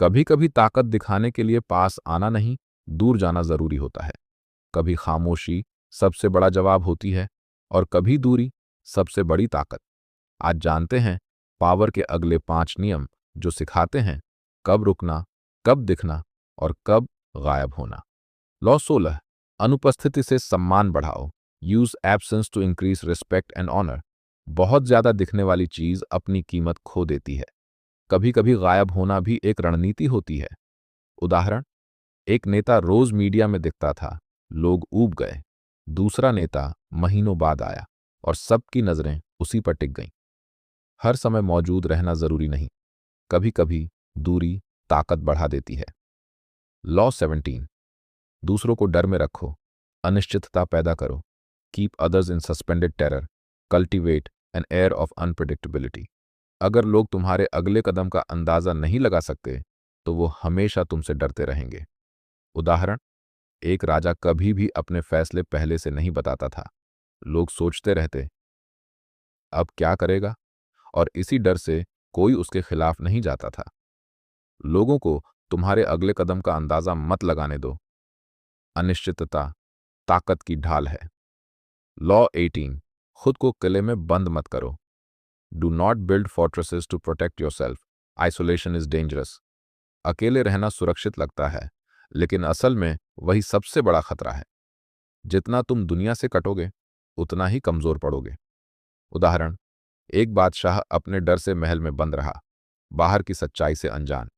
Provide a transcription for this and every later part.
कभी कभी ताकत दिखाने के लिए पास आना नहीं, दूर जाना जरूरी होता है। कभी खामोशी सबसे बड़ा जवाब होती है और कभी दूरी सबसे बड़ी ताकत। आज जानते हैं पावर के अगले 5 नियम जो सिखाते हैं कब रुकना, कब दिखना और कब गायब होना। लॉ 16, अनुपस्थिति से सम्मान बढ़ाओ। Use absence to increase respect and honour. बहुत ज्यादा दिखने वाली चीज अपनी कीमत खो देती है। कभी कभी गायब होना भी एक रणनीति होती है। उदाहरण, एक नेता रोज मीडिया में दिखता था, लोग ऊब गए। दूसरा नेता महीनों बाद आया और सबकी नजरें उसी पर टिक गईं। हर समय मौजूद रहना जरूरी नहीं, कभी कभी दूरी ताकत बढ़ा देती है। लॉ 17, दूसरों को डर में रखो, अनिश्चितता पैदा करो। Keep others in suspended terror, cultivate an air of unpredictability. अगर लोग तुम्हारे अगले कदम का अंदाजा नहीं लगा सकते तो वो हमेशा तुमसे डरते रहेंगे। उदाहरण, एक राजा कभी भी अपने फैसले पहले से नहीं बताता था। लोग सोचते रहते, अब क्या करेगा, और इसी डर से कोई उसके खिलाफ नहीं जाता था। लोगों को तुम्हारे अगले कदम का अंदाजा मत लगाने दो। अनिश्चितता ताकत की ढाल है। लॉ 18, खुद को किले में बंद मत करो। Do not build fortresses to protect yourself. Isolation is dangerous. अकेले रहना सुरक्षित लगता है, लेकिन असल में वही सबसे बड़ा खतरा है। जितना तुम दुनिया से कटोगे उतना ही कमजोर पड़ोगे। उदाहरण, एक बादशाह अपने डर से महल में बंद रहा, बाहर की सच्चाई से अनजान।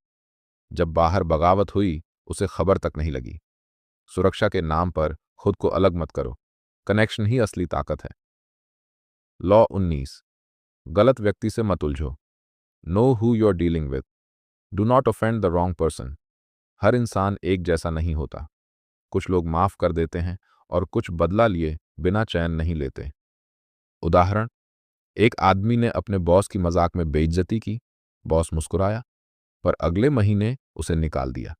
जब बाहर बगावत हुई उसे खबर तक नहीं लगी। सुरक्षा के नाम पर खुद को अलग मत करो, कनेक्शन ही असली ताकत है। लॉ 19, गलत व्यक्ति से मत उलझो। Know who you are dealing with. Do not offend the wrong person. हर इंसान एक जैसा नहीं होता। कुछ लोग माफ कर देते हैं और कुछ बदला लिए बिना चैन नहीं लेते। उदाहरण, एक आदमी ने अपने बॉस की मजाक में बेइज्जती की। बॉस मुस्कुराया, पर अगले महीने उसे निकाल दिया।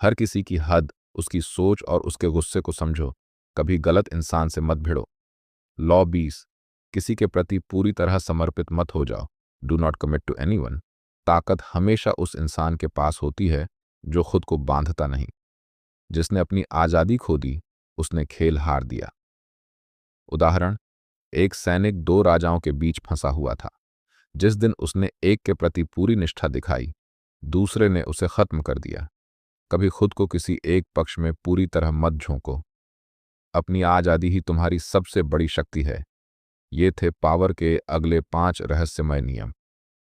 हर किसी की हद, उसकी सोच और उसके गुस्से को समझो। कभी गलत इंसान से मत भिड़ो। लॉ 20, किसी के प्रति पूरी तरह समर्पित मत हो जाओ। Do not commit to anyone. ताकत हमेशा उस इंसान के पास होती है जो खुद को बांधता नहीं। जिसने अपनी आजादी खो दी उसने खेल हार दिया। उदाहरण, एक सैनिक 2 राजाओं के बीच फंसा हुआ था। जिस दिन उसने एक के प्रति पूरी निष्ठा दिखाई, दूसरे ने उसे खत्म कर दिया। कभी खुद को किसी एक पक्ष में पूरी तरह मत झोंको। अपनी आजादी ही तुम्हारी सबसे बड़ी शक्ति है। ये थे पावर के अगले 5 रहस्यमय नियम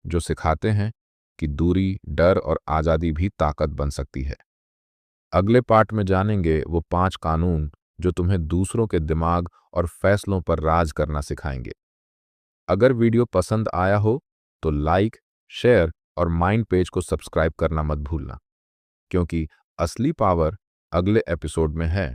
जो सिखाते हैं कि दूरी, डर और आजादी भी ताकत बन सकती है। अगले पार्ट में जानेंगे वो 5 कानून जो तुम्हें दूसरों के दिमाग और फैसलों पर राज करना सिखाएंगे। अगर वीडियो पसंद आया हो तो लाइक, शेयर और माइंड पेज को सब्सक्राइब करना मत भूलना, क्योंकि असली पावर अगले एपिसोड में है।